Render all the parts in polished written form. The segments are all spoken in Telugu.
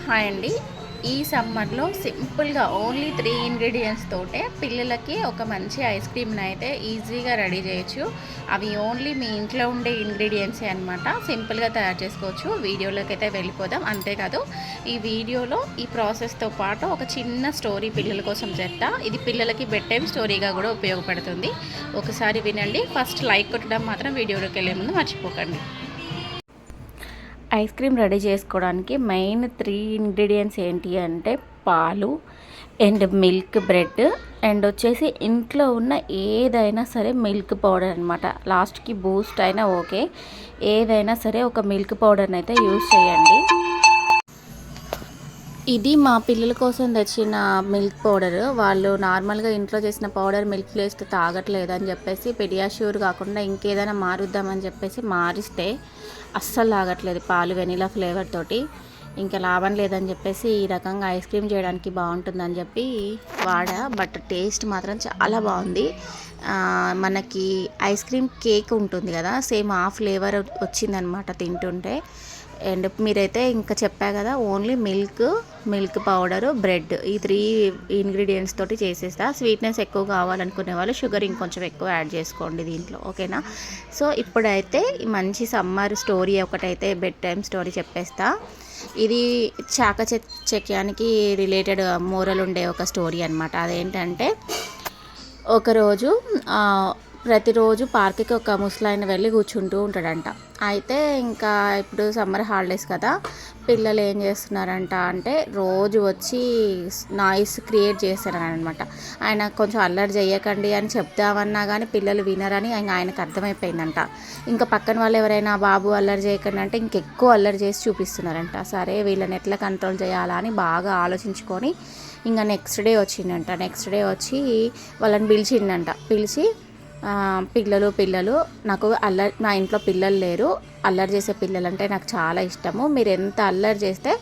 హాయ్ అండి. ఈ సమ్మర్లో సింపుల్గా ఓన్లీ 3 ఇంగ్రీడియంట్స్ తోటే పిల్లలకి ఒక మంచి ఐస్ క్రీమ్ని అయితే ఈజీగా రెడీ చేయొచ్చు. అవి ఓన్లీ మీ ఇంట్లో ఉండే ఇంగ్రీడియంట్సే అనమాట. సింపుల్గా తయారు చేసుకోవచ్చు. వీడియోలోకి అయితే వెళ్ళిపోదాం. అంతేకాదు ఈ వీడియోలో ఈ ప్రాసెస్తో పాటు ఒక చిన్న స్టోరీ పిల్లల కోసం చెప్తా. ఇది పిల్లలకి బెడ్ టైమ్ స్టోరీగా కూడా ఉపయోగపడుతుంది. ఒకసారి వినండి. ఫస్ట్ లైక్ కొట్టడం మాత్రం వీడియోలోకి వెళ్ళే ముందు మర్చిపోకండి. ఐస్ క్రీమ్ రెడీ చేసుకోవడానికి మెయిన్ 3 ఇంగ్రీడియంట్స్ ఏంటి అంటే పాలు అండ్ మిల్క్, బ్రెడ్ అండ్ వచ్చేసి ఇంట్లో ఉన్న ఏదైనా సరే మిల్క్ పౌడర్ అనమాట. లాస్ట్కి బూస్ట్ అయినా ఓకే, ఏదైనా సరే ఒక మిల్క్ పౌడర్ని అయితే యూజ్ చేయండి. ఇది మా పిల్లల కోసం తెచ్చిన మిల్క్ పౌడర్. వాళ్ళు నార్మల్గా ఇంట్లో చేసిన పౌడర్ మిల్క్ వేస్తే తాగట్లేదు అని చెప్పేసి పెడియాష్యూర్ కాకుండా ఇంకేదైనా మారుద్దామని చెప్పేసి మారిస్తే అస్సలు తాగట్లేదు. పాలు వెనిలా ఫ్లేవర్ తోటి ఇంకా లాభం లేదని చెప్పేసి ఈ రకంగా ఐస్ క్రీమ్ చేయడానికి బాగుంటుందని చెప్పి వాడా. బట్ టేస్ట్ మాత్రం చాలా బాగుంది. మనకి ఐస్ క్రీమ్ కేక్ ఉంటుంది కదా, సేమ్ ఆ ఫ్లేవర్ వచ్చిందనమాట తింటుంటే. అండ్ మీరైతే ఇంకా చెప్పా కదా, ఓన్లీ మిల్క్ పౌడరు, బ్రెడ్, ఈ 3 ఇంగ్రీడియంట్స్ తోటి చేసేస్తా. స్వీట్నెస్ ఎక్కువ కావాలనుకునే వాళ్ళు షుగర్ ఇంకొంచెం ఎక్కువ యాడ్ చేసుకోండి దీంట్లో, ఓకేనా. సో ఇప్పుడైతే మంచి సమ్మర్ స్టోరీ ఒకటైతే బెడ్ టైమ్ స్టోరీ చెప్పేస్తా. ఇది చాకచక్యానికి రిలేటెడ్ మోరల్ ఉండే ఒక స్టోరీ అనమాట. అదేంటంటే ఒకరోజు ప్రతిరోజు పార్క్కి ఒక ముసలాయన వెళ్ళి కూర్చుంటూ ఉంటాడంట. అయితే ఇంకా ఇప్పుడు సమ్మర్ హాలిడేస్ కదా, పిల్లలు ఏం చేస్తున్నారంట అంటే రోజు వచ్చి నాయిస్ క్రియేట్ చేస్తారనమాట. ఆయన కొంచెం అల్లరి చేయకండి అని చెప్దామన్నా కానీ పిల్లలు వినరని ఆయనకు అర్థమైపోయిందంట. ఇంకా పక్కన వాళ్ళు ఎవరైనా బాబు అల్లరి చేయకండి అంటే ఇంకెక్కువ అల్లరి చేసి చూపిస్తున్నారంట. సరే వీళ్ళని ఎట్లా కంట్రోల్ చేయాలా అని బాగా ఆలోచించుకొని ఇంకా నెక్స్ట్ డే వచ్చిందంట. నెక్స్ట్ డే వచ్చి వాళ్ళని పిలిచి పిల్లలు నాకు నా ఇంట్లో పిల్లలు లేరు, అల్లరి చేసే పిల్లలు అంటే నాకు చాలా ఇష్టము, మీరు ఎంత అల్లరి చేస్తే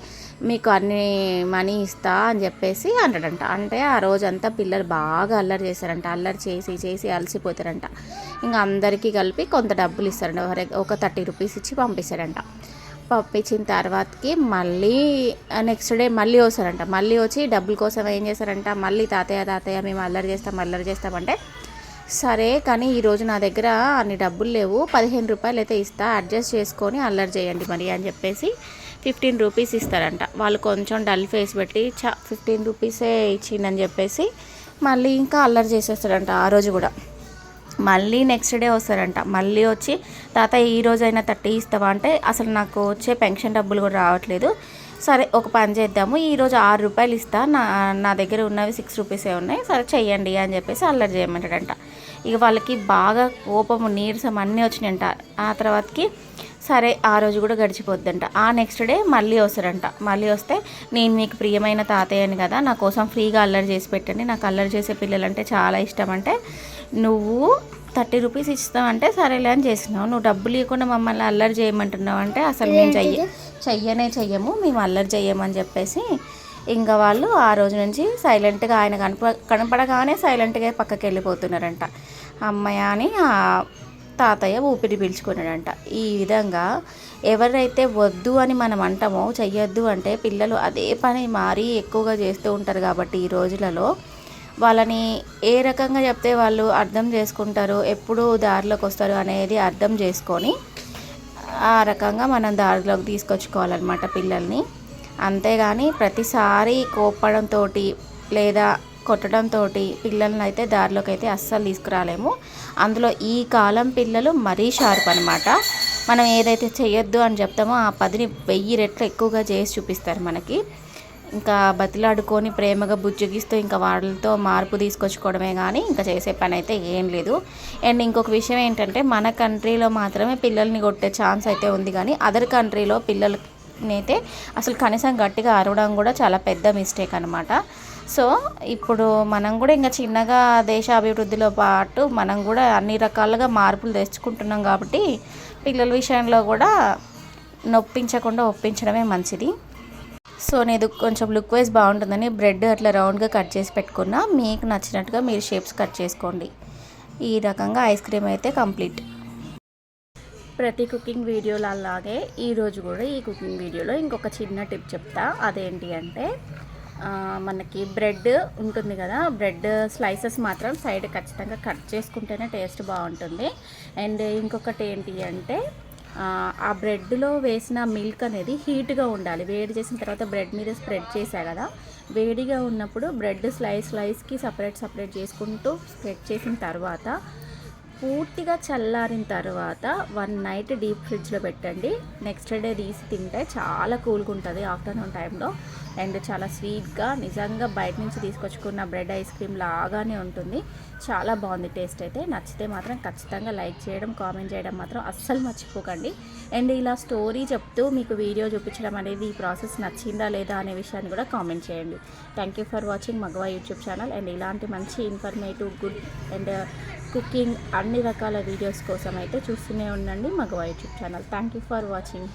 మీకు అన్ని మనీ ఇస్తా అని చెప్పేసి అంటాడంట. అంటే ఆ రోజంతా పిల్లలు బాగా అల్లరి చేశారంట. అల్లరి చేసి అలసిపోతారంట. ఇంకా అందరికీ కలిపి కొంత డబ్బులు ఇస్తారంట. ఒక 30 రూపీస్ ఇచ్చి పంపిస్తాడంట. పంపించిన తర్వాతకి మళ్ళీ నెక్స్ట్ డే మళ్ళీ వస్తారంట. మళ్ళీ వచ్చి డబ్బుల కోసం ఏం చేస్తారంట, మళ్ళీ తాతయ్య మేము అల్లరి చేస్తామంటే, సరే కానీ ఈరోజు నా దగ్గర అన్ని డబ్బులు లేవు, 15 రూపాయలు అయితే ఇస్తా, అడ్జస్ట్ చేసుకొని అల్లరి చేయండి మరి అని చెప్పేసి 15 రూపీస్ ఇస్తారంట. వాళ్ళు కొంచెం డల్ ఫేస్ పెట్టి 15 రూపీసే ఇచ్చిందని చెప్పేసి మళ్ళీ ఇంకా అల్లరి చేసేస్తారంట. ఆ రోజు కూడా మళ్ళీ నెక్స్ట్ డే వస్తారంట. మళ్ళీ వచ్చి తాతయ్య ఈ రోజైనా 30 ఇస్తావా అంటే, అసలు నాకు వచ్చే పెన్షన్ డబ్బులు కూడా రావట్లేదు, సరే ఒక పని చేద్దాము, ఈరోజు 6 రూపాయలు ఇస్తా, నా దగ్గర ఉన్నవి 6 రూపీసే ఉన్నాయి, సరే చెయ్యండి అని చెప్పేసి అల్లరి చేయమంటాడంట. ఇక వాళ్ళకి బాగా కోపము, నీరసం అన్నీ వచ్చినాయంట. ఆ తర్వాతకి సరే ఆ రోజు కూడా గడిచిపోద్దంట. ఆ నెక్స్ట్ డే మళ్ళీ వస్తారంట. మళ్ళీ వస్తే, నేను మీకు ప్రియమైన తాతయ్యని కదా, నా కోసం ఫ్రీగా అల్లరి చేసి పెట్టండి, నాకు అల్లరి చేసే పిల్లలంటే చాలా ఇష్టం అంటే, నువ్వు 30 రూపీస్ ఇస్తామంటే సరేలే అని చేసినావు, నువ్వు డబ్బులు ఇవ్వకుండా మమ్మల్ని అల్లరి చేయమంటున్నావు అంటే, అసలు మేము చెయ్యము, మేము అల్లరి చెయ్యమని చెప్పేసి ఇంకా వాళ్ళు ఆ రోజు నుంచి సైలెంట్గా ఆయన కనపడగానే సైలెంట్గా పక్కకి వెళ్ళిపోతున్నారంట. అమ్మయ్య అని తాతయ్య ఊపిరి పీల్చుకున్నాడంట. ఈ విధంగా ఎవరైతే వద్దు అని మనం అంటామో, చెయ్యొద్దు అంటే పిల్లలు అదే పని మారి ఎక్కువగా చేస్తూ ఉంటారు. కాబట్టి ఈ రోజులలో వాళ్ళని ఏ రకంగా చెప్తే వాళ్ళు అర్థం చేసుకుంటారు, ఎప్పుడు దారిలోకి వస్తారు అనేది అర్థం చేసుకొని ఆ రకంగా మనం దారిలోకి తీసుకొచ్చుకోవాలన్నమాట పిల్లల్ని. అంతేగాని ప్రతిసారి కోపడంతో లేదా కొట్టడంతో పిల్లల్ని అయితే దారిలోకి అయితే అస్సలు తీసుకురాలేము. అందులో ఈ కాలం పిల్లలు మరీ షార్ప్ అనమాట. మనం ఏదైతే చేయొద్దు అని చెప్తామో ఆ 10ని 1000 రెట్లు ఎక్కువగా చేసి చూపిస్తారు మనకి. ఇంకా బతిలాడుకొని ప్రేమగా బుజ్జగిస్తూ ఇంకా వాళ్ళతో మార్పు తీసుకొచ్చుకోవడమే కానీ ఇంకా చేసే పని అయితే ఏం లేదు. అండ్ ఇంకొక విషయం ఏంటంటే, మన కంట్రీలో మాత్రమే పిల్లల్ని కొట్టే ఛాన్స్ అయితే ఉంది, కానీ అదర్ కంట్రీలో పిల్లలనైతే అసలు కనీసం గట్టిగా అరవడం కూడా చాలా పెద్ద మిస్టేక్ అనమాట. సో ఇప్పుడు మనం కూడా ఇంకా చిన్నగా దేశ అభివృద్ధిలో పాటు మనం కూడా అన్ని రకాలుగా మార్పులు తెచ్చుకుంటున్నాం. కాబట్టి పిల్లల విషయంలో కూడా నొప్పించకుండా ఒప్పించడమే మంచిది. సో నేను కొంచెం లుక్ వైజ్ బాగుంటుందని బ్రెడ్ అట్లా రౌండ్గా కట్ చేసి పెట్టుకున్నా. మీకు నచ్చినట్టుగా మీరు షేప్స్ కట్ చేసుకోండి. ఈ రకంగా ఐస్ క్రీమ్ అయితే కంప్లీట్. ప్రతి కుకింగ్ వీడియోలో అలాగే ఈరోజు కూడా ఈ కుకింగ్ వీడియోలో ఇంకొక చిన్న టిప్ చెప్తా. అదేంటి అంటే మనకి బ్రెడ్ ఉంటుంది కదా, బ్రెడ్ స్లైసెస్ మాత్రం సైడ్ ఖచ్చితంగా కట్ చేసుకుంటేనే టేస్ట్ బాగుంటుంది. అండ్ ఇంకొకటి ఏంటి అంటే ఆ బ్రెడ్లో వేసిన మిల్క్ అనేది హీట్గా ఉండాలి. వేడి చేసిన తర్వాత బ్రెడ్ మీద స్ప్రెడ్ చేసా కదా, వేడిగా ఉన్నప్పుడు బ్రెడ్ స్లైస్కి సపరేట్ చేసుకుంటూ స్ప్రెడ్ చేసిన తర్వాత పూర్తిగా చల్లారిన తర్వాత 1 నైట్ డీప్ ఫ్రిడ్జ్లో పెట్టండి. నెక్స్ట్ డే తీసి తింటే చాలా కూల్గా ఉంటుంది ఆఫ్టర్నూన్ టైంలో. అండ్ చాలా స్వీట్గా, నిజంగా బయట నుంచి తీసుకొచ్చుకున్న బ్రెడ్ ఐస్ క్రీమ్ లాగానే ఉంటుంది. చాలా బాగుంది టేస్ట్ అయితే. నచ్చితే మాత్రం ఖచ్చితంగా లైక్ చేయడం, కామెంట్ చేయడం మాత్రం అస్సలు మర్చిపోకండి. అండ్ ఇలా స్టోరీ చెప్తూ మీకు వీడియో చూపించడం అనేది ఈ ప్రాసెస్ నచ్చిందా లేదా అనే విషయాన్ని కూడా కామెంట్ చేయండి. Thank you for watching Magava YouTube channel. And ఇలాంటి మంచి ఇన్ఫర్మేటివ్, గుడ్ అండ్ కుకింగ్ అన్ని రకాల వీడియోస్ కోసం అయితే చూస్తూనే ఉండండి Magava YouTube channel. Thank you for watching.